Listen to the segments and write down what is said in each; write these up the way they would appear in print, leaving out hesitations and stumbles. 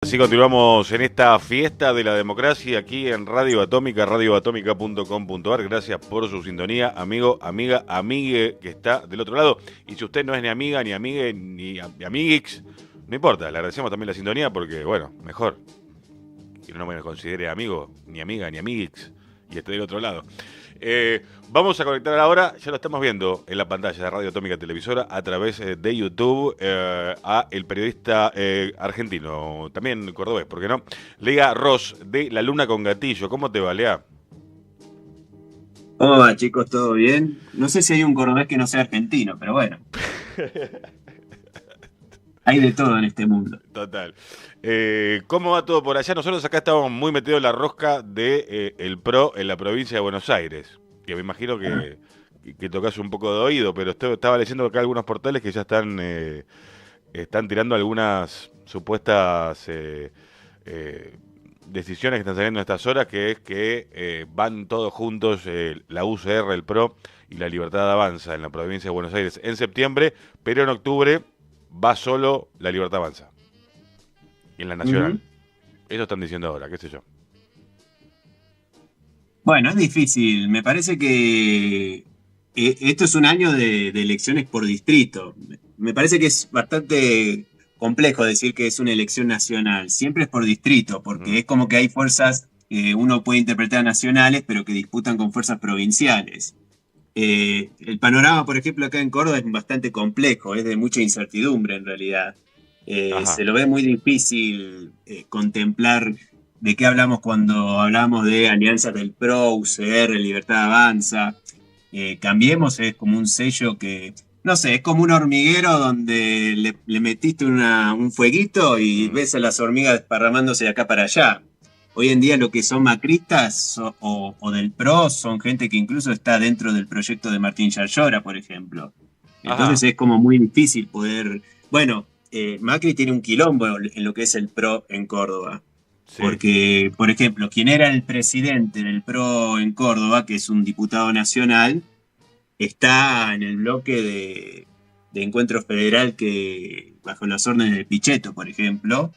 Así continuamos en esta fiesta de la democracia aquí en Radio Atómica, radioatómica.com.ar. Gracias por su sintonía, amigo, amiga, amigue que está del otro lado. Y si usted no es ni amiga, ni amigue, ni amiguix, no importa, le agradecemos también la sintonía porque, bueno, mejor que no me considere amigo, ni amiga, ni amiguix y esté del otro lado. Vamos a conectar ahora, ya lo estamos viendo en la pantalla de Radio Atómica Televisora a través de YouTube a el periodista argentino, también cordobés, ¿por qué no? Lea Ross de La Luna con Gatillo. ¿Cómo te va, Lea? ¿Cómo va, chicos? ¿Todo bien? No sé si hay un cordobés que no sea argentino, pero bueno, hay de todo en este mundo. Total. ¿Cómo va todo por allá? Nosotros acá estamos muy metidos en la rosca de el PRO en la provincia de Buenos Aires, que me imagino que tocas un poco de oído, pero estaba leyendo acá algunos portales que ya están tirando algunas supuestas decisiones que están saliendo en estas horas, que es que van todos juntos la UCR, el PRO y la Libertad Avanza en la provincia de Buenos Aires en septiembre, pero en octubre va solo la Libertad Avanza en la Nacional. Ujú. Eso están diciendo ahora, qué sé yo. Bueno, es difícil. Me parece que esto es un año de elecciones por distrito. Me parece que es bastante complejo decir que es una elección nacional. Siempre es por distrito, porque Mm. es como que hay fuerzas que uno puede interpretar nacionales, pero que disputan con fuerzas provinciales. El panorama, por ejemplo, acá en Córdoba es bastante complejo, es de mucha incertidumbre en realidad. Se Ajá. lo ve muy difícil contemplar de qué hablamos cuando hablamos de alianzas del PRO, UCR, Libertad Avanza. Cambiemos es como un sello que, no sé, es como un hormiguero donde le metiste un fueguito y Mm. ves a las hormigas desparramándose de acá para allá. Hoy en día lo que son macristas o del PRO son gente que incluso está dentro del proyecto de Martín Yarlora, por ejemplo. Entonces Ajá. es como muy difícil poder... Bueno, Macri tiene un quilombo en lo que es el PRO en Córdoba. Sí. Porque, por ejemplo, quien era el presidente del PRO en Córdoba, que es un diputado nacional, está en el bloque de Encuentro Federal que, bajo las órdenes de Pichetto, por ejemplo,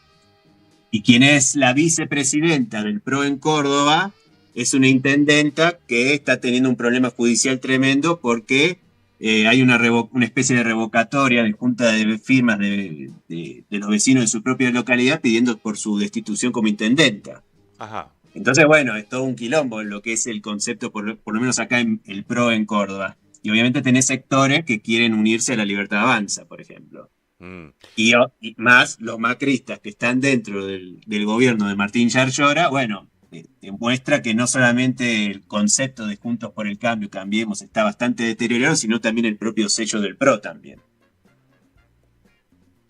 y quien es la vicepresidenta del PRO en Córdoba es una intendenta que está teniendo un problema judicial tremendo porque hay una especie de revocatoria de junta de firmas de los vecinos de su propia localidad pidiendo por su destitución como intendenta. Ajá. Entonces, bueno, es todo un quilombo en lo que es el concepto, por lo menos acá en el PRO en Córdoba. Y obviamente tenés sectores que quieren unirse a la Libertad Avanza, por ejemplo. Mm. Y más los macristas que están dentro del gobierno de Martín Yarlora, bueno, demuestra que no solamente el concepto de Juntos por el Cambio, Cambiemos, está bastante deteriorado, sino también el propio sello del PRO también.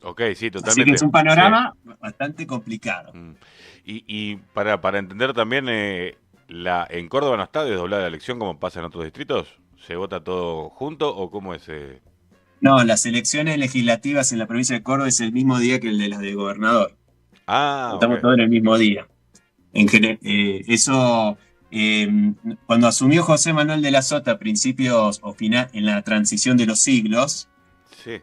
Ok, sí, Así que es totalmente. un Sí. panorama bastante complicado. Mm. Y para entender también, en Córdoba no está desdoblada la elección como pasa en otros distritos. ¿Se vota todo junto o cómo es? No, las elecciones legislativas en la provincia de Córdoba es el mismo día que el de las de gobernador. Ah, Votamos ok. todos en el mismo día. Eso, eh, cuando asumió José Manuel de la Sota a principios o final, en la transición de los siglos, Sí,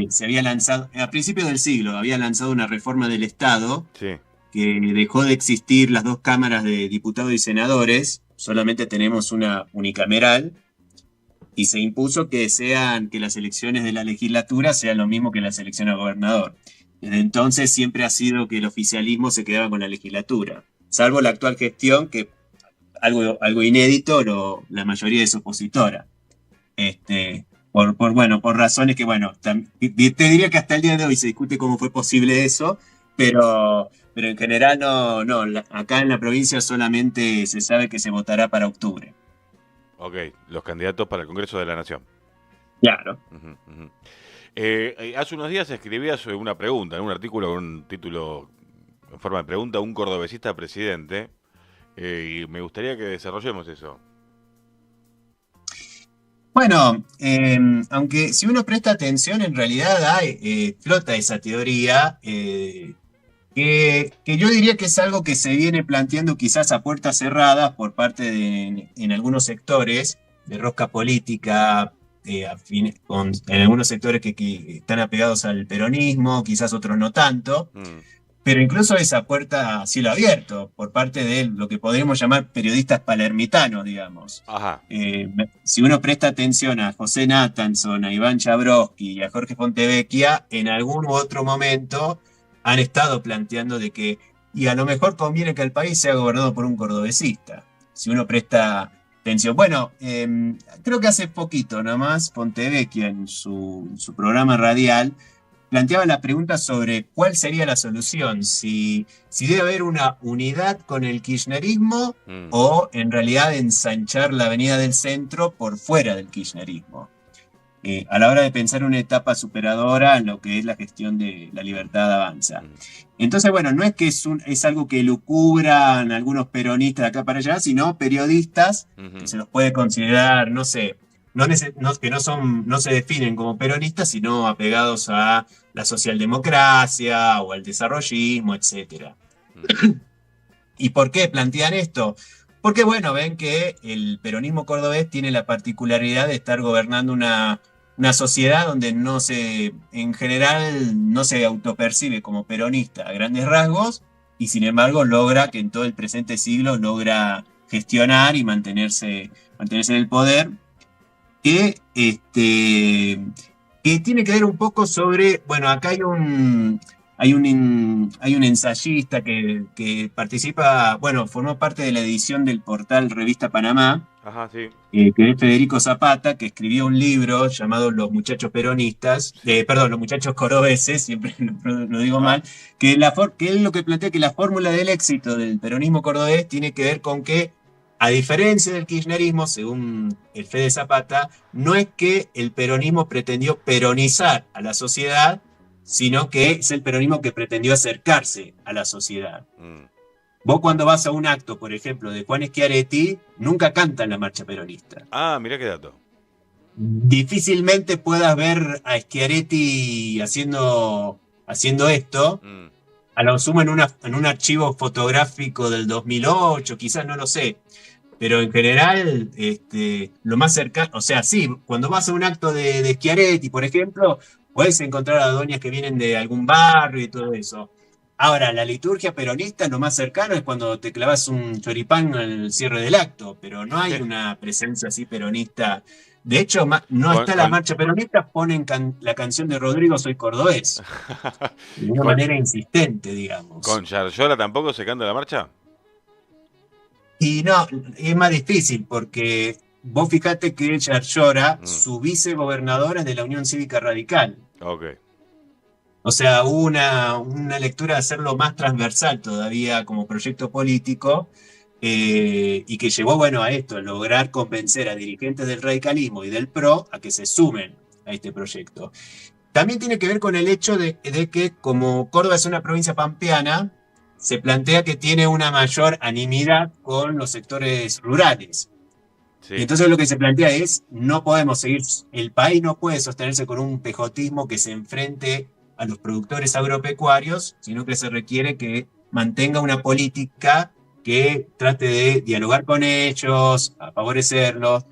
se había lanzado, a principios del siglo, había lanzado una reforma del Estado sí. que dejó de existir las dos cámaras de diputados y senadores, solamente tenemos una unicameral, y se impuso que las elecciones de la legislatura sean lo mismo que las elecciones a gobernador. Desde entonces siempre ha sido que el oficialismo se quedaba con la legislatura, salvo la actual gestión, que algo inédito, la mayoría es opositora. Bueno, por razones que, bueno, te diría que hasta el día de hoy se discute cómo fue posible eso, pero en general no, acá en la provincia solamente se sabe que se votará para octubre. Ok, los candidatos para el Congreso de la Nación. Claro. Ujú, ujú. Hace unos días escribía sobre una pregunta, en un artículo con un título en forma de pregunta, un cordobesista presidente, y me gustaría que desarrollemos eso. Bueno, aunque si uno presta atención, en realidad flota esa teoría, que yo diría que es algo que se viene planteando quizás a puertas cerradas por parte en algunos sectores de rosca política, en algunos sectores que están apegados al peronismo, quizás otros no tanto, Mm. pero incluso esa puerta a cielo abierto por parte de lo que podríamos llamar periodistas palermitanos, digamos. Ajá. Si uno presta atención a José Nathanson, a Iván Chabrowski y a Jorge Fontevecchia, en algún u otro momento han estado planteando de que, y a lo mejor conviene que el país sea gobernado por un cordobesista. Si uno presta atención. Bueno, creo que hace poquito nomás Fontevecchia en su programa radial planteaba la pregunta sobre cuál sería la solución, si debe haber una unidad con el kirchnerismo o en realidad ensanchar la avenida del centro por fuera del kirchnerismo. A la hora de pensar una etapa superadora en lo que es la gestión de la libertad avanza. Entonces, bueno, no es que es algo que lucubran algunos peronistas de acá para allá, sino periodistas que se los puede considerar, no sé, que no se definen como peronistas, sino apegados a la socialdemocracia o al desarrollismo, etc. ¿Y por qué plantean esto? Porque, bueno, ven que el peronismo cordobés tiene la particularidad de estar gobernando una sociedad donde en general no se autopercibe como peronista a grandes rasgos, y sin embargo logra que en todo el presente siglo logra gestionar y mantenerse en el poder, que tiene que ver un poco sobre, bueno, acá hay un ensayista que participa, bueno, formó parte de la edición del portal Revista Panamá. Ajá, sí. Que es Federico Zapata, que escribió un libro llamado Los Muchachos Peronistas, perdón, Los Muchachos Cordobeses, siempre lo digo mal, que él lo que plantea que la fórmula del éxito del peronismo cordobés tiene que ver con que, a diferencia del kirchnerismo, según el Fede Zapata, no es que el peronismo pretendió peronizar a la sociedad, sino que es el peronismo que pretendió acercarse a la sociedad. Vos cuando vas a un acto, por ejemplo, de Juan Schiaretti, nunca cantan la marcha peronista. Ah, mirá qué dato. Difícilmente puedas ver a Schiaretti haciendo esto, a lo sumo en un archivo fotográfico del 2008, quizás, no lo sé. Pero en general, lo más cercano, o sea, sí, cuando vas a un acto de Schiaretti, por ejemplo, puedes encontrar a doñas que vienen de algún barrio y todo eso. Ahora, la liturgia peronista, lo más cercano es cuando te clavas un choripán al cierre del acto, pero no hay una presencia así peronista. De hecho, la marcha peronista, ponen la canción de Rodrigo Soy Cordobés. De una manera insistente, digamos. ¿Con Yarlora tampoco se canta la marcha? Y no, es más difícil porque vos fijate que Yarlora, su vicegobernadora es de la Unión Cívica Radical. Ok. O sea, hubo una lectura de hacerlo más transversal todavía como proyecto político, y que llevó, bueno, a esto, a lograr convencer a dirigentes del radicalismo y del PRO a que se sumen a este proyecto. También tiene que ver con el hecho de que, como Córdoba es una provincia pampeana, se plantea que tiene una mayor animidad con los sectores rurales. Sí. Y entonces lo que se plantea es, no podemos seguir, el país no puede sostenerse con un pejotismo que se enfrente a los productores agropecuarios, sino que se requiere que mantenga una política que trate de dialogar con ellos, a favorecerlos.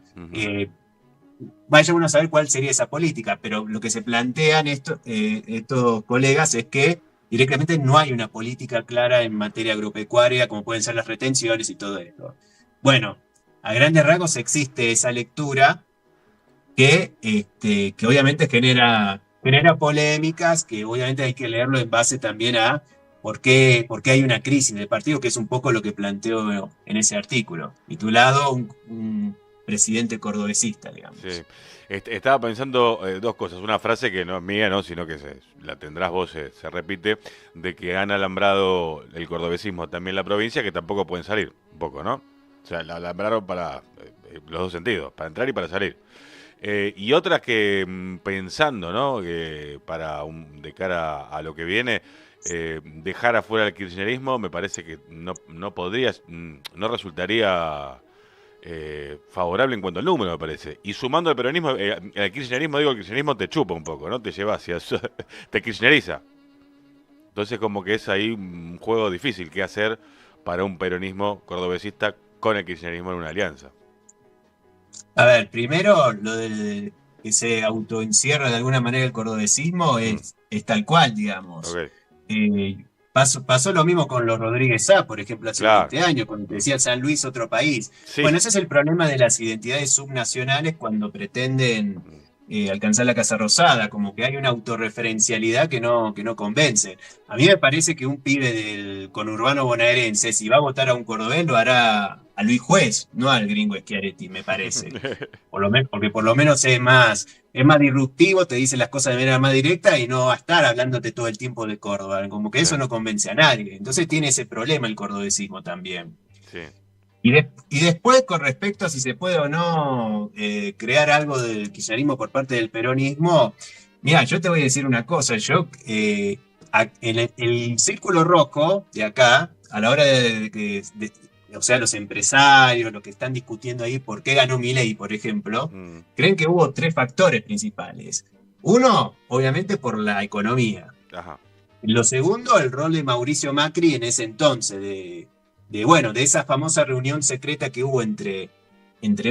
Vaya uno a saber cuál sería esa política, pero lo que se plantean estos colegas es que directamente no hay una política clara en materia agropecuaria, como pueden ser las retenciones y todo esto. Bueno, a grandes rasgos existe esa lectura que obviamente genera polémicas, que obviamente hay que leerlo en base también a por qué hay una crisis del partido, que es un poco lo que planteo en ese artículo, titulado un presidente cordobesista, digamos. Sí. Estaba pensando dos cosas. Una frase que no es mía, ¿no? Sino que la tendrás vos, se repite, de que han alambrado el cordobesismo también en la provincia, que tampoco pueden salir, un poco, ¿no? O sea, la alambraron para los dos sentidos, para entrar y para salir. Y otra que pensando, ¿no? Que de cara a lo que viene, dejar afuera el kirchnerismo me parece que no resultaría favorable en cuanto al número, me parece. Y sumando al peronismo, el kirchnerismo te chupa un poco, ¿no? Te lleva te kirchneriza. Entonces como que es ahí un juego difícil que hacer para un peronismo cordobesista con el kirchnerismo en una alianza. A ver, primero, lo de que se autoencierra de alguna manera el cordobesismo es tal cual, digamos. Okay. Pasó lo mismo con los Rodríguez Sá, por ejemplo, hace Claro. 20 años, cuando te decía San Luis, otro país. Sí. Bueno, ese es el problema de las identidades subnacionales cuando pretenden alcanzar la Casa Rosada, como que hay una autorreferencialidad que no convence. A mí me parece que un pibe del conurbano bonaerense, si va a votar a un cordobés, lo hará a Luis Juez, no al gringo Schiaretti, me parece. Porque por lo menos es más disruptivo, te dice las cosas de manera más directa y no va a estar hablándote todo el tiempo de Córdoba, como que Sí, eso no convence a nadie. Entonces tiene ese problema el cordobesismo también. sí. Y después, con respecto a si se puede o no crear algo del kirchnerismo por parte del peronismo, mira, yo te voy a decir una cosa, en el círculo rojo de acá, a la hora o sea, los empresarios, los que están discutiendo ahí por qué ganó Milei, por ejemplo, Mm, creen que hubo tres factores principales. Uno, obviamente, por la economía. ajá. Lo segundo, el rol de Mauricio Macri en ese entonces, de esa famosa reunión secreta que hubo entre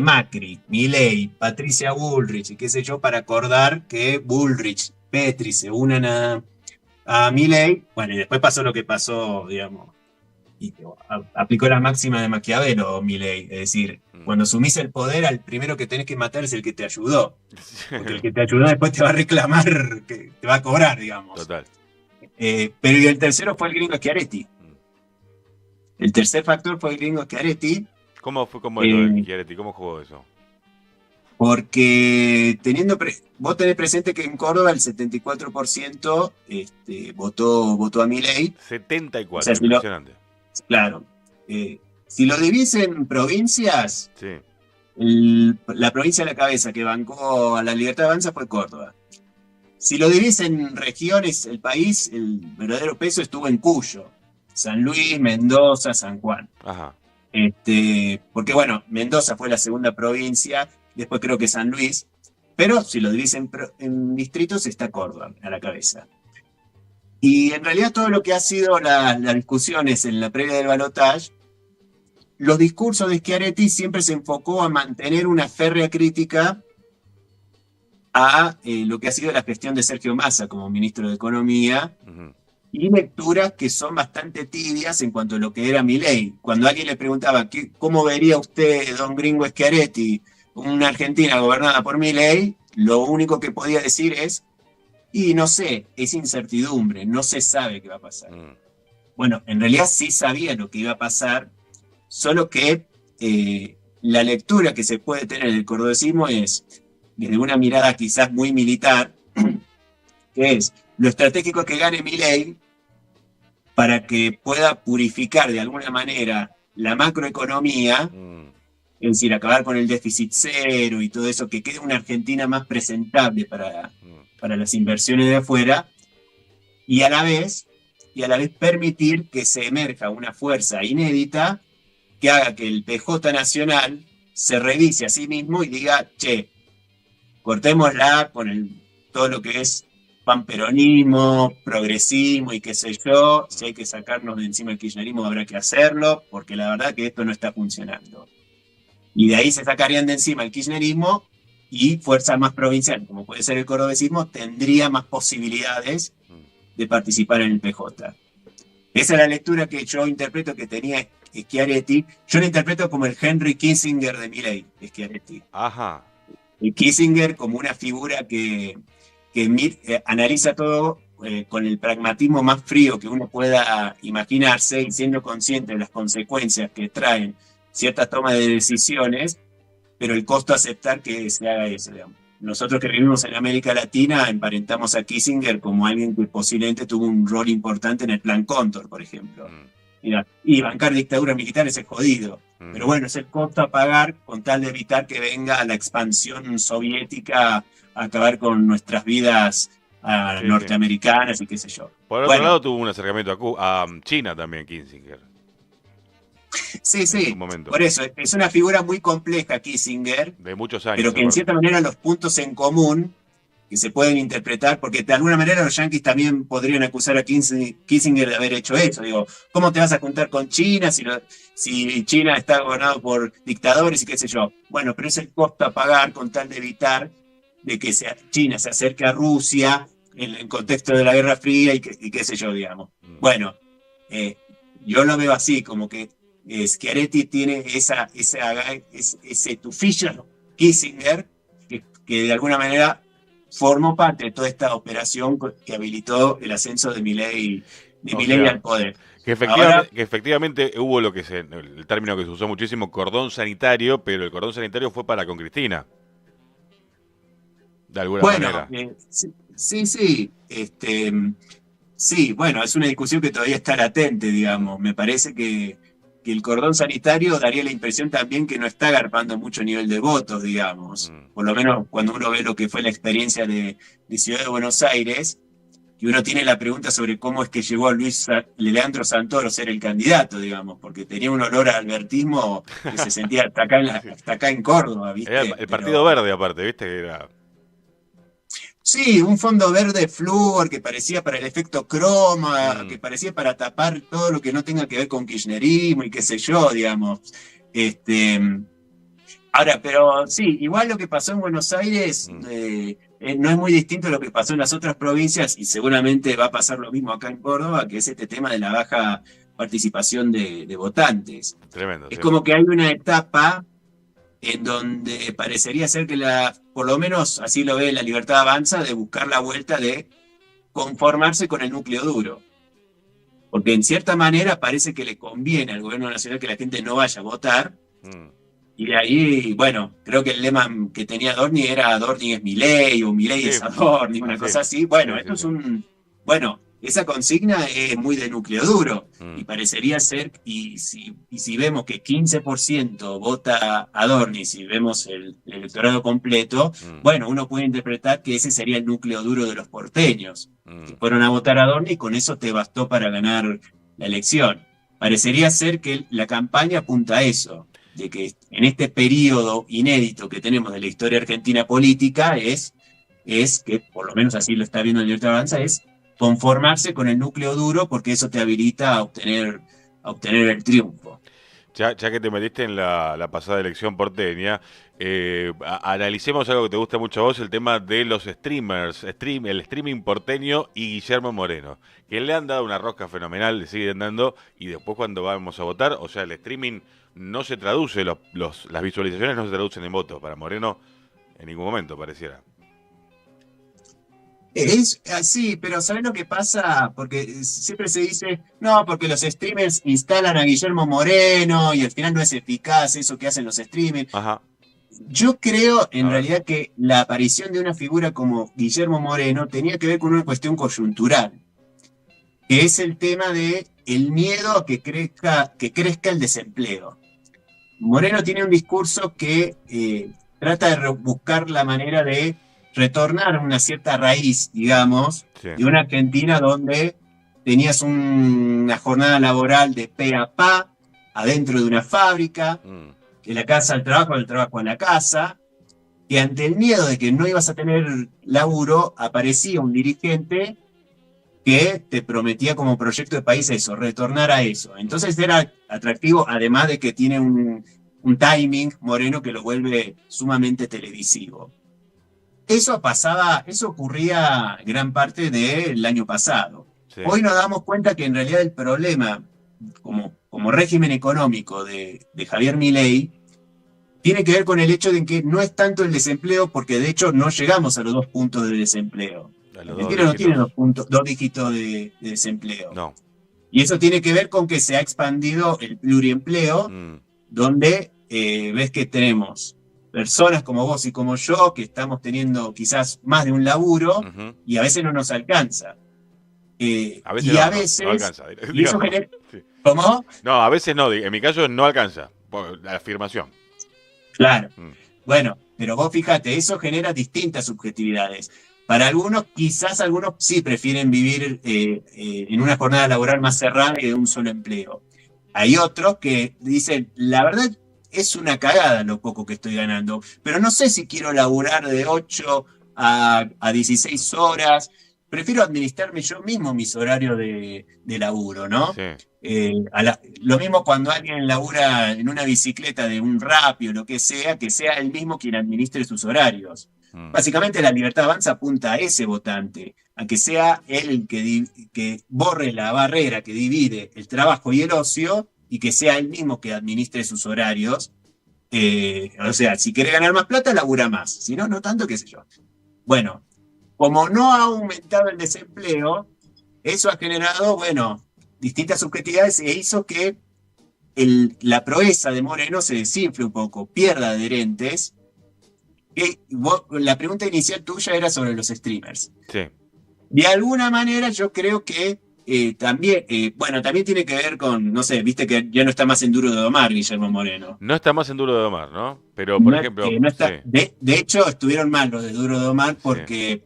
Macri, Milei, Patricia Bullrich y qué sé yo, para acordar que Bullrich, Petri se unan a Milei. Bueno, y después pasó lo que pasó, digamos, y aplicó la máxima de Maquiavelo, Milei, es decir, Mm. cuando asumís el poder, al primero que tenés que matar es el que te ayudó, porque el que te ayudó después te va a reclamar, que te va a cobrar, digamos. Total. Pero y el tercero fue el gringo Schiaretti. Mm. El tercer factor fue el gringo Schiaretti, ¿Cómo fue como lo de eh, Schiaretti? ¿Cómo jugó eso? porque vos tenés presente que en Córdoba el 74% votó a Milei. O sea, 74, impresionante. claro, si lo dividís en provincias, Sí. la provincia de la cabeza que bancó a la Libertad Avanza fue Córdoba. Si lo dividís en regiones, el país, el verdadero peso estuvo en Cuyo, San Luis, Mendoza, San Juan. Ajá. Porque bueno, Mendoza fue la segunda provincia, después creo que San Luis, pero si lo dividís en distritos está Córdoba a la cabeza. Y en realidad todo lo que ha sido las discusiones en la previa del balotaje, los discursos de Schiaretti siempre se enfocó a mantener una férrea crítica a lo que ha sido la gestión de Sergio Massa como ministro de Economía, Ujú. y lecturas que son bastante tibias en cuanto a lo que era Milei. Cuando alguien le preguntaba, ¿cómo vería usted, don Gringo Schiaretti, una Argentina gobernada por Milei? Lo único que podía decir es, y no sé, es incertidumbre, no se sabe qué va a pasar. Mm. Bueno, en realidad sí sabía lo que iba a pasar, solo que la lectura que se puede tener en el cordobesismo es desde una mirada quizás muy militar, que es lo estratégico que gane Milei para que pueda purificar de alguna manera la macroeconomía, Mm. es decir, acabar con el déficit cero y todo eso, que quede una Argentina más presentable para las inversiones de afuera, y a la vez permitir que se emerja una fuerza inédita que haga que el PJ nacional se revise a sí mismo y diga, che, cortémosla con todo lo que es panperonismo, progresismo y qué sé yo. Si hay que sacarnos de encima el kirchnerismo habrá que hacerlo, porque la verdad que esto no está funcionando. Y de ahí se sacarían de encima el kirchnerismo y fuerzas más provinciales, como puede ser el cordobesismo, tendría más posibilidades de participar en el PJ. Esa es la lectura que yo interpreto que tenía Schiaretti. Yo lo interpreto como el Henry Kissinger de Milei, Schiaretti. Ajá. El Kissinger como una figura que analiza todo con el pragmatismo más frío que uno pueda imaginarse y siendo consciente de las consecuencias que traen ciertas tomas de decisiones, pero el costo de aceptar que se haga eso, digamos. Nosotros que vivimos en América Latina emparentamos a Kissinger como alguien que posiblemente tuvo un rol importante en el Plan Cóndor, por ejemplo. Mira, y bancar dictaduras militares es jodido. Pero bueno, es el costo a pagar con tal de evitar que venga la expansión soviética a acabar con nuestras vidas Sí, norteamericanas y qué sé yo. Por otro lado, tuvo un acercamiento a China también, Kissinger. Sí, En su momento. por eso, es una figura muy compleja Kissinger, De muchos años. pero que en cierta manera los puntos en común que se pueden interpretar, porque de alguna manera los yanquis también podrían acusar a Kissinger de haber hecho eso. Digo, ¿cómo te vas a juntar con China si China está gobernado por dictadores y qué sé yo? Bueno, pero es el costo a pagar con tal de evitar de que China se acerque a Rusia en el contexto de la Guerra Fría y qué sé yo, digamos. Bueno, Eh, yo lo veo así, como que Schiaretti tiene ese tufillo Kissinger que de alguna manera formó parte de toda esta operación que habilitó el ascenso de Milei, O sea, al poder. que Ahora, efectivamente hubo lo que el término que se usó muchísimo, cordón sanitario, pero el cordón sanitario fue para con Cristina, de alguna bueno, manera. sí, sí, sí, sí, bueno, es una discusión que todavía está latente, Mm, digamos. Me parece que el cordón sanitario daría la impresión también que no está agarpando mucho nivel de votos, digamos. mm. Por lo menos cuando uno ve lo que fue la experiencia de Ciudad de Buenos Aires, y uno tiene la pregunta sobre cómo es que llegó a Leandro Santoro a ser el candidato, digamos, porque tenía un olor a albertismo que se sentía Sí. hasta acá en Córdoba, Era ¿viste? el Partido Pero Verde, aparte, ¿viste? Que era. sí, un fondo verde flúor que parecía para el efecto croma, Mm, que parecía para tapar todo lo que no tenga que ver con kirchnerismo y qué sé yo, digamos. Este, ahora, pero sí, igual lo que pasó en Buenos Aires mm. no es muy distinto a lo que pasó en las otras provincias y seguramente va a pasar lo mismo acá en Córdoba, que es este tema de la baja participación de votantes. Tremendo, Es sí. como que hay una etapa en donde parecería ser que por lo menos así lo ve la Libertad Avanza, de buscar la vuelta de conformarse con el núcleo duro. Porque en cierta manera parece que le conviene al gobierno nacional que la gente no vaya a votar. Mm. Y de ahí, bueno, creo que el lema que tenía Adorni era Adorni es Milei o Milei Sí, es Adorni, una así. cosa así. Bueno, Sí, esto sí, es sí. bueno, esa consigna es muy de núcleo duro y Mm, parecería ser, y si vemos que 15% vota Adorni, si vemos el electorado completo, mm, bueno, uno puede interpretar que ese sería el núcleo duro de los porteños, que mm. fueron a votar a Adorni y con eso te bastó para ganar la elección. Parecería ser que la campaña apunta a eso, de que en este periodo inédito que tenemos de la historia argentina política es que, por lo menos así lo está viendo el Libertad Avanza, es conformarse con el núcleo duro porque eso te habilita a obtener el triunfo. Ya que te metiste en la pasada elección porteña, analicemos algo que te gusta mucho a vos, el tema de los streamers, el streaming porteño y Guillermo Moreno, que le han dado una rosca fenomenal, le siguen dando, y después cuando vamos a votar, o sea, el streaming no se traduce, las visualizaciones no se traducen en votos, para Moreno en ningún momento pareciera. Es así, pero ¿sabes lo que pasa? Porque siempre se dice, no, porque los streamers instalan a Guillermo Moreno y al final no es eficaz eso que hacen los streamers. Ajá, Yo creo a en ver. realidad que la aparición de una figura como Guillermo Moreno tenía que ver con una cuestión coyuntural, que es el tema de el miedo a que crezca el desempleo. Moreno tiene un discurso que trata de buscar la manera de retornar a una cierta raíz, digamos, Sí. de una Argentina donde tenías una jornada laboral de pe a pa, adentro de una fábrica, Mm, de la casa al trabajo, del trabajo a la casa, que ante el miedo de que no ibas a tener laburo, aparecía un dirigente que te prometía como proyecto de país eso, retornar a eso. mm, Entonces era atractivo, además de que tiene un timing Moreno que lo vuelve sumamente televisivo. Eso ocurría gran parte del año pasado. sí. Hoy nos damos cuenta que en realidad el problema como régimen económico de Javier Milei tiene que ver con el hecho de que no es tanto el desempleo, porque de hecho no llegamos a los 2 puntos de desempleo. A los dos Argentina no tiene dígitos. 2 dígitos de desempleo. No. Y eso tiene que ver con que se ha expandido el pluriempleo, Mm, donde ves que tenemos personas como vos y como yo, que estamos teniendo quizás más de un laburo ujú. y a veces no nos alcanza. A veces Y no, a no veces, alcanza, y eso digamos. genera, Sí. ¿cómo? No, a veces no, en mi caso no alcanza, por la afirmación. Claro. Mm, Bueno, pero vos fíjate, eso genera distintas subjetividades. Para algunos, quizás algunos sí prefieren vivir en una jornada laboral más cerrada y de un solo empleo. Hay otros que dicen, la verdad es una cagada lo poco que estoy ganando, pero no sé si quiero laburar de 8 a 16 horas. Prefiero administrarme yo mismo mis horarios de laburo, ¿no? sí. Lo mismo cuando alguien labura en una bicicleta de un Rappi o lo que sea el mismo quien administre sus horarios. Básicamente la Libertad Avanza apunta a ese votante, a que sea él el que borre la barrera que divide el trabajo y el ocio y que sea él mismo que administre sus horarios. O sea, si quiere ganar más plata, labura más. Si no, no tanto, qué sé yo. Bueno, como no ha aumentado el desempleo, eso ha generado, bueno, distintas subjetividades e hizo que la proeza de Moreno se desinfle un poco, pierda adherentes. La pregunta inicial tuya era sobre los streamers. Sí. De alguna manera yo creo que también, bueno, también tiene que ver con, no sé, viste que ya no está más en Duro de Domar, Guillermo Moreno. No está más en Duro de Domar, ¿no? Pero, por No, ejemplo, no sí, está, de hecho, estuvieron mal los de Duro de Domar sí. porque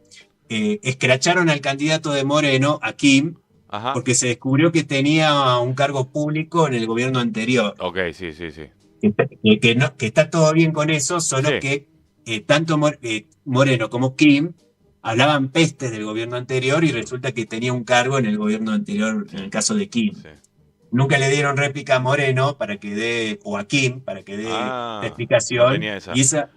escracharon al candidato de Moreno, a Kim, Ajá. porque se descubrió que tenía un cargo público en el gobierno anterior. Ok, sí, sí, sí. Que está todo bien con eso, solo Sí. que tanto Moreno como Kim hablaban pestes del gobierno anterior y resulta que tenía un cargo en el gobierno anterior, en el caso de Kim. Sí. Nunca le dieron réplica a Moreno para que dé, o a Kim para que dé la No explicación. tenía esa. Y esa,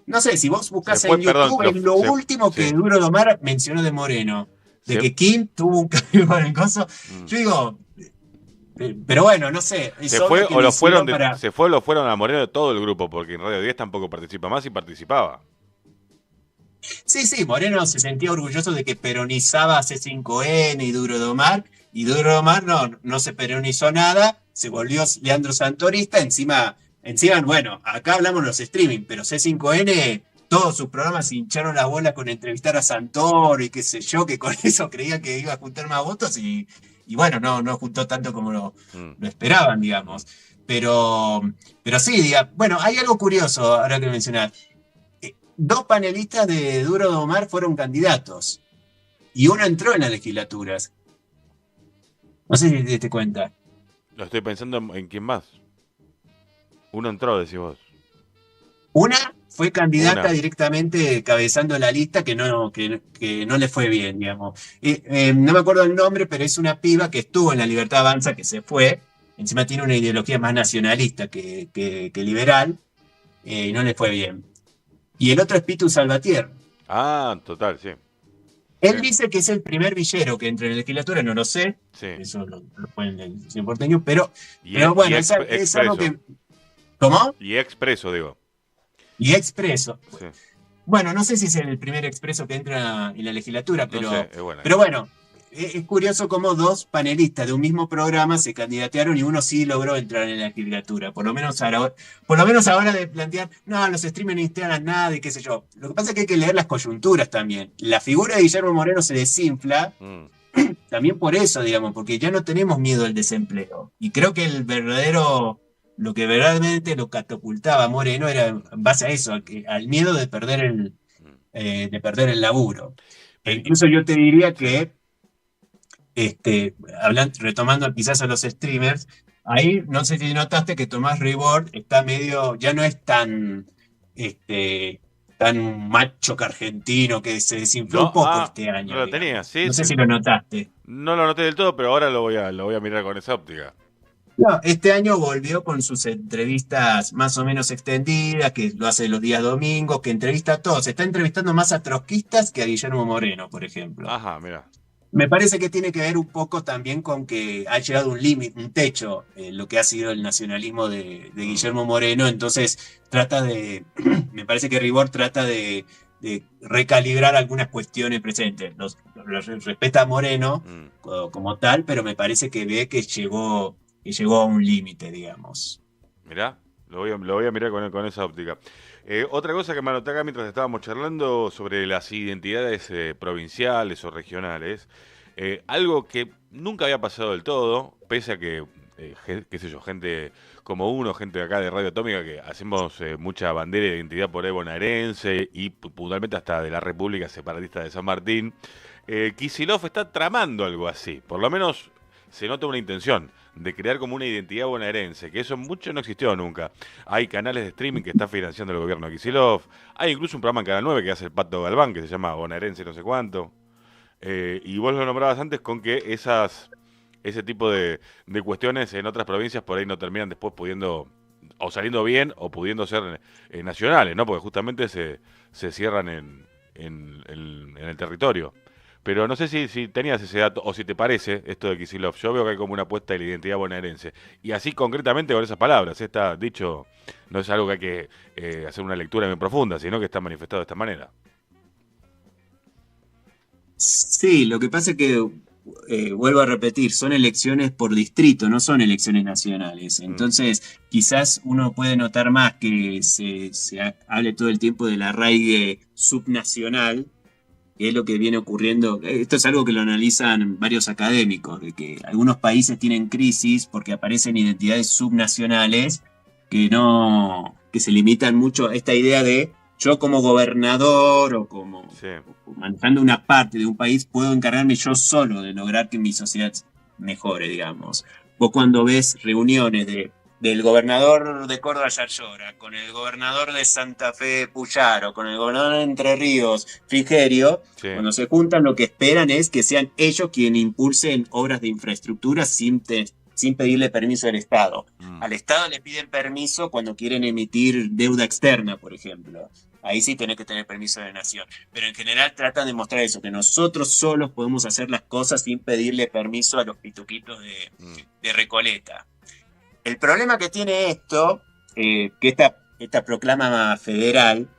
no sé, si vos Se buscas fue, en perdón, YouTube, es lo último que sí. Duro Domar mencionó de Moreno, de Se, que Kim tuvo un cargo en el coso. Yo digo, pero bueno, no sé, es se obvio fue que o lo lo fueron hicieron para... se fue o lo fueron a Moreno de todo el grupo, porque en Radio 10 tampoco participa más y participaba. Sí, sí, Moreno se sentía orgulloso de que peronizaba a C5N y Duro de Omar, y Duro de Omar no se peronizó nada, se volvió Leandro Santorista, encima, bueno, acá hablamos de los streaming, pero C5N, todos sus programas se hincharon la bola con entrevistar a Santoro y qué sé yo, que con eso creían que iba a juntar más votos y bueno, no juntó tanto como lo esperaban, digamos. Pero sí, bueno, hay algo curioso ahora que mencionar. Dos panelistas de Duro de Omar fueron candidatos y uno entró en las legislaturas. No sé si te diste cuenta. Lo estoy pensando en quién más. Uno entró, decís vos. Una fue candidata Una. directamente cabezando la lista que no le fue bien, digamos. No me acuerdo el nombre, pero es una piba que estuvo en la Libertad Avanza, que se fue. Encima tiene una ideología más nacionalista que liberal, y no le fue bien. Y el otro es Pitu Salvatierra. Total, sí. Él dice que es el primer villero que entra en la legislatura, no lo sé, Sí. eso lo pueden el señor porteño, pero bueno, es algo que... ¿Cómo? Y expreso, digo. Y expreso. Sí. Bueno, no sé si es el primer expreso que entra en la legislatura, pero, No sé, es buena. pero bueno, es curioso cómo dos panelistas de un mismo programa se candidatearon y uno sí logró entrar en la legislatura. Por lo menos ahora de plantear, no, los streamers no instalan nada y qué sé yo. Lo que pasa es que hay que leer las coyunturas también. La figura de Guillermo Moreno se desinfla también por eso, digamos, porque ya no tenemos miedo al desempleo. Y creo que lo que verdaderamente lo catapultaba a Moreno era en base a eso, al miedo de perder el laburo. E incluso yo te diría que retomando quizás a los streamers, ahí no sé si notaste que Tomás Ribord está medio, ya no es tan macho que argentino, que se desinfló un poco este no año, lo digamos. tenía, sí. No sé si lo notaste. No lo noté del todo, pero ahora lo voy a mirar con esa óptica. No, este año volvió con sus entrevistas más o menos extendidas, que lo hace los días domingos, que entrevista a todos. Está entrevistando más a trotskistas que a Guillermo Moreno, por ejemplo. Ajá, mira. Me parece que tiene que ver un poco también con que ha llegado un límite, un techo, lo que ha sido el nacionalismo de Guillermo Moreno. Entonces me parece que Ribord trata de recalibrar algunas cuestiones presentes. Los respeta a Moreno como tal, pero me parece que ve que llegó a un límite, digamos. Mirá, lo voy a mirar con esa óptica. Otra cosa que me anoté acá mientras estábamos charlando sobre las identidades provinciales o regionales, algo que nunca había pasado del todo, pese a que, qué sé yo, gente como uno, gente de acá de Radio Atómica, que hacemos mucha bandera de identidad por ahí bonaerense y puntualmente hasta de la República Separatista de San Martín, Kicillof está tramando algo así, por lo menos se nota una intención de crear como una identidad bonaerense, que eso mucho no existió nunca. Hay canales de streaming que está financiando el gobierno de Kicillof, hay incluso un programa en Canal 9 que hace el Pato Galván, que se llama Bonaerense no sé cuánto, y vos lo nombrabas antes con que ese tipo de cuestiones en otras provincias por ahí no terminan después pudiendo o saliendo bien o pudiendo ser nacionales, ¿no? Porque justamente se cierran en el territorio. Pero no sé si tenías ese dato o si te parece esto de Kicillof. Yo veo que hay como una apuesta de la identidad bonaerense. Y así concretamente con esas palabras. Está dicho, no es algo que hay que hacer una lectura bien profunda, sino que está manifestado de esta manera. Sí, lo que pasa es que, vuelvo a repetir, son elecciones por distrito, no son elecciones nacionales. Mm, Entonces, quizás uno puede notar más que se hable todo el tiempo del arraigue subnacional, que es lo que viene ocurriendo. Esto es algo que lo analizan varios académicos, de que algunos países tienen crisis porque aparecen identidades subnacionales que se limitan mucho a esta idea de yo como gobernador sí, o manejando una parte de un país puedo encargarme yo solo de lograr que mi sociedad mejore, digamos. Vos cuando ves reuniones del gobernador de Córdoba Yarlora, con el gobernador de Santa Fe Puyaro, con el gobernador de Entre Ríos Frigerio, sí. cuando se juntan lo que esperan es que sean ellos quienes impulsen obras de infraestructura sin pedirle permiso al Estado. Mm, Al Estado le piden permiso cuando quieren emitir deuda externa, por ejemplo. Ahí sí tenés que tener permiso de la nación. Pero en general tratan de mostrar eso, que nosotros solos podemos hacer las cosas sin pedirle permiso a los pituquitos mm. de Recoleta. El problema que tiene esto, que esta proclama federal,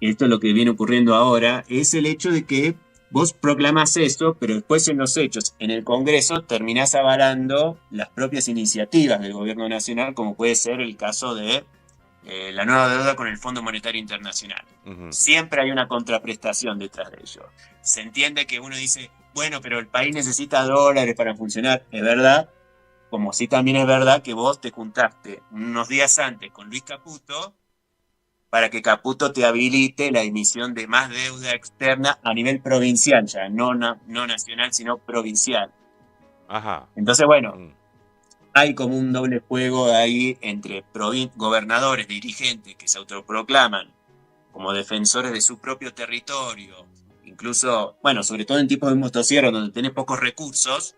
esto es lo que viene ocurriendo ahora, es el hecho de que vos proclamás eso, pero después en los hechos, en el Congreso, terminás avalando las propias iniciativas del gobierno nacional, como puede ser el caso de la nueva deuda con el Fondo Monetario Internacional. Ujú. Siempre hay una contraprestación detrás de ello. Se entiende que uno dice, bueno, pero el país necesita dólares para funcionar, es verdad, como sí también es verdad que vos te juntaste unos días antes con Luis Caputo para que Caputo te habilite la emisión de más deuda externa a nivel provincial, ya no nacional, sino provincial. Ajá. Entonces, bueno, Mm, hay como un doble juego ahí entre gobernadores, dirigentes que se autoproclaman como defensores de su propio territorio, incluso, bueno, sobre todo en tipos de motosierra donde tenés pocos recursos,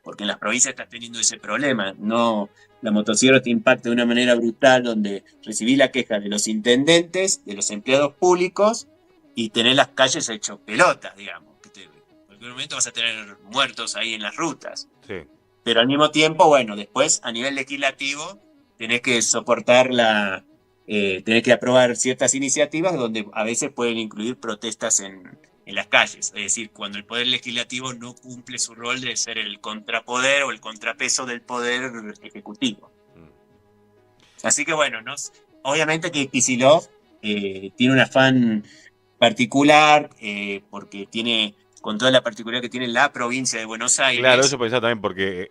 porque en las provincias estás teniendo ese problema. No, la motosierra te impacta de una manera brutal, donde recibí la queja de los intendentes, de los empleados públicos, y tenés las calles hecho pelotas, digamos. En cualquier momento vas a tener muertos ahí en las rutas. sí. Pero al mismo tiempo, bueno, después a nivel legislativo tenés que tenés que aprobar ciertas iniciativas donde a veces pueden incluir protestas en las calles. Es decir, cuando el poder legislativo no cumple su rol de ser el contrapoder o el contrapeso del poder ejecutivo. Mm. Así que bueno, obviamente que Kicillof tiene un afán particular porque tiene, con toda la particularidad que tiene la provincia de Buenos Claro, eso Aires. pensaba también, porque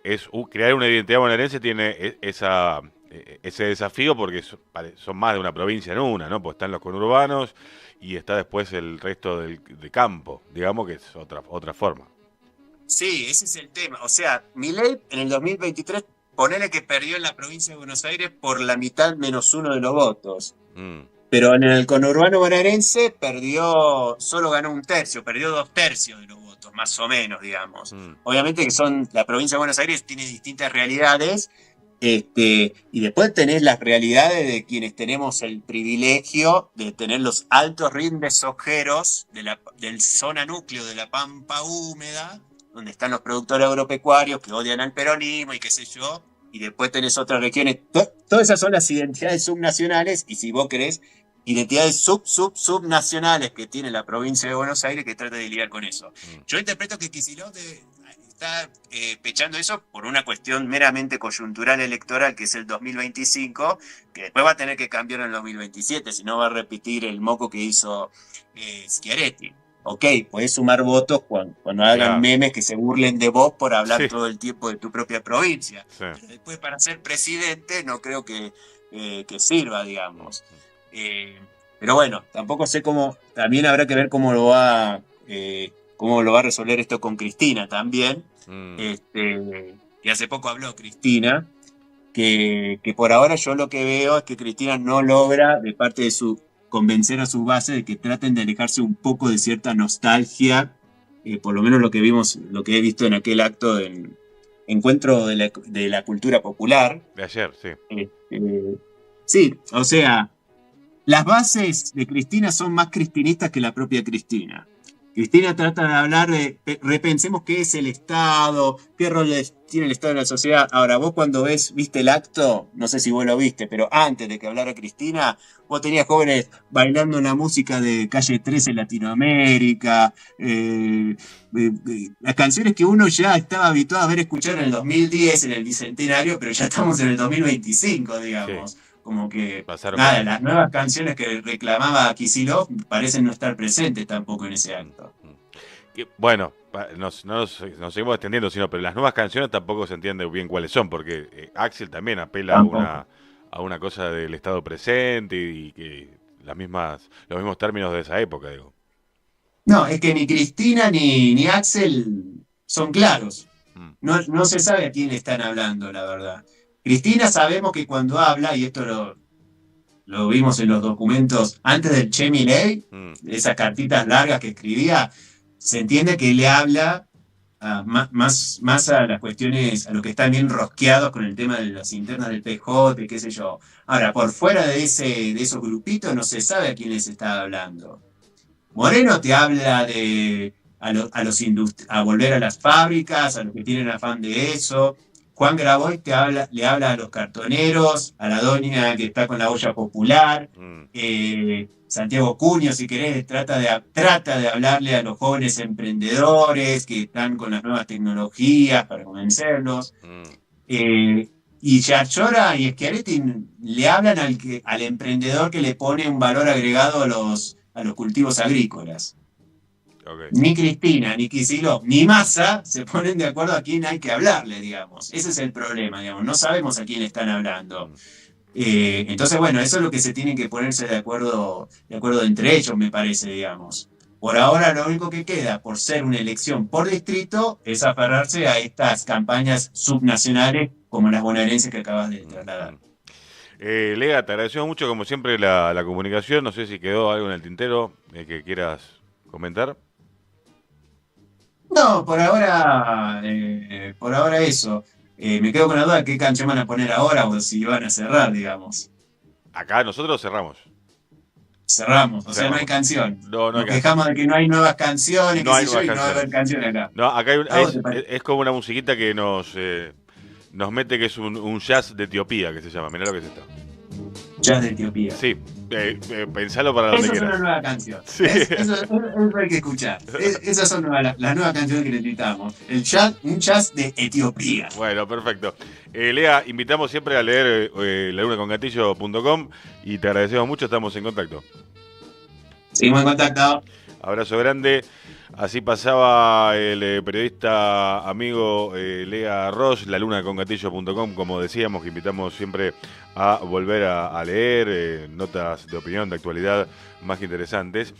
crear una identidad bonaerense tiene ese desafío porque son más de una provincia en una, ¿no? Pues están los conurbanos y está después el resto de campo, digamos que es otra forma. Sí, ese es el tema. O sea, Milei en el 2023, ponele que perdió en la provincia de Buenos Aires por la mitad menos uno de los votos. Mm, Pero en el conurbano bonaerense solo ganó un tercio, perdió dos tercios de los votos, más o menos, digamos. mm, Obviamente que la provincia de Buenos Aires tiene distintas realidades, y después tenés las realidades de quienes tenemos el privilegio de tener los altos rindes sojeros del zona núcleo de la Pampa húmeda, donde están los productores agropecuarios que odian al peronismo y qué sé yo, y después tenés otras regiones. Todas esas son las identidades subnacionales, y si vos querés, identidades subnacionales que tiene la provincia de Buenos Aires que trata de lidiar con eso. mm. Yo interpreto que Kicillof está pechando eso por una cuestión meramente coyuntural electoral, que es el 2025, que después va a tener que cambiar en el 2027, si no va a repetir el moco que hizo Schiaretti. Ok, podés sumar votos cuando hagan Claro, memes que se burlen de vos por hablar sí, todo el tiempo de tu propia provincia. sí. Pero después para ser presidente no creo que sirva, digamos. Eh, pero bueno, tampoco sé cómo, también habrá que ver cómo lo va a resolver esto con Cristina también. Mm, Que hace poco habló Cristina, que por ahora yo lo que veo es que Cristina no logra de parte de convencer a su base de que traten de alejarse un poco de cierta nostalgia, por lo menos lo que he visto en aquel acto en encuentro de la cultura popular. de ayer, sí. este, Sí, o sea, las bases de Cristina son más cristinistas que la propia Cristina. Cristina trata de hablar de, repensemos qué es el Estado, qué rol tiene el Estado en la sociedad. Ahora, vos cuando viste el acto, no sé si vos lo viste, pero antes de que hablara Cristina, vos tenías jóvenes bailando una música de Calle 13 en Latinoamérica, las canciones que uno ya estaba habituado a ver escuchar en el 2010, en el Bicentenario, pero ya estamos en el 2025, digamos. Sí. Como que, Pasaron nada, cosas. las nuevas canciones que reclamaba Kicillof parecen no estar presentes tampoco en ese acto. Bueno, nos seguimos extendiendo, pero las nuevas canciones tampoco se entiende bien cuáles son, porque Axel también apela Tampoco. a una cosa del estado presente y que los mismos términos de esa época, digo. No, es que ni Cristina ni Axel son claros. Mm, No se sabe a quién le están hablando, la verdad. Cristina sabemos que cuando habla, y esto lo vimos en los documentos antes del Che Milei, mm, esas cartitas largas que escribía, se entiende que le habla más a las cuestiones, a los que están bien rosqueados con el tema de las internas del PJ, qué sé yo. Ahora, por fuera de esos grupitos no se sabe a quién les está hablando. Moreno te habla de a volver a las fábricas, a los que tienen afán de eso. Juan Grabois le habla a los cartoneros, a la doña que está con la olla popular. mm, Santiago Cuño, si querés, trata de hablarle a los jóvenes emprendedores que están con las nuevas tecnologías para convencerlos. mm. Eh, y Yarlora y Schiaretti le hablan al emprendedor que le pone un valor agregado a los cultivos agrícolas. Ok. Ni Cristina, ni Kicillof, ni Massa se ponen de acuerdo a quién hay que hablarle, digamos. Ese es el problema, digamos. No sabemos a quién le están hablando. Mm. Entonces, bueno, eso es lo que se tienen que ponerse de acuerdo entre ellos, me parece, digamos. Por ahora, lo único que queda, por ser una elección por distrito, es aferrarse a estas campañas subnacionales como las bonaerenses que acabas de Mm, trasladar. mm. Lea, te agradecemos mucho, como siempre, la comunicación. No sé si quedó algo en el tintero que quieras comentar. No, por ahora eso. Me quedo con la duda de qué canción van a poner ahora o si van a cerrar, digamos. Acá nosotros cerramos. Cerramos, o sea, no hay Cerramos. canción. No, no hay Nos canción. quejamos de que no hay nuevas canciones, No qué hay sé yo, nuevas y no va a canciones. haber canción acá. No, acá ¿A vos te parece? es como una musiquita que nos mete que es un jazz de Etiopía, que se llama. Mirá lo que es esto. Jazz de Etiopía. Sí, pensalo para donde Esa es una quieras. nueva canción. Sí. Eso hay que escuchar. Esas son las nuevas canciones que necesitamos. Un jazz de Etiopía. Bueno, perfecto. Lea, invitamos siempre a leer lalunacongatillo.com y te agradecemos mucho, estamos en contacto. Seguimos en contacto. Abrazo grande. Así pasaba el periodista amigo Lea Ross, lalunacongatillo.com, como decíamos, que invitamos siempre a volver a leer notas de opinión, de actualidad más que interesantes.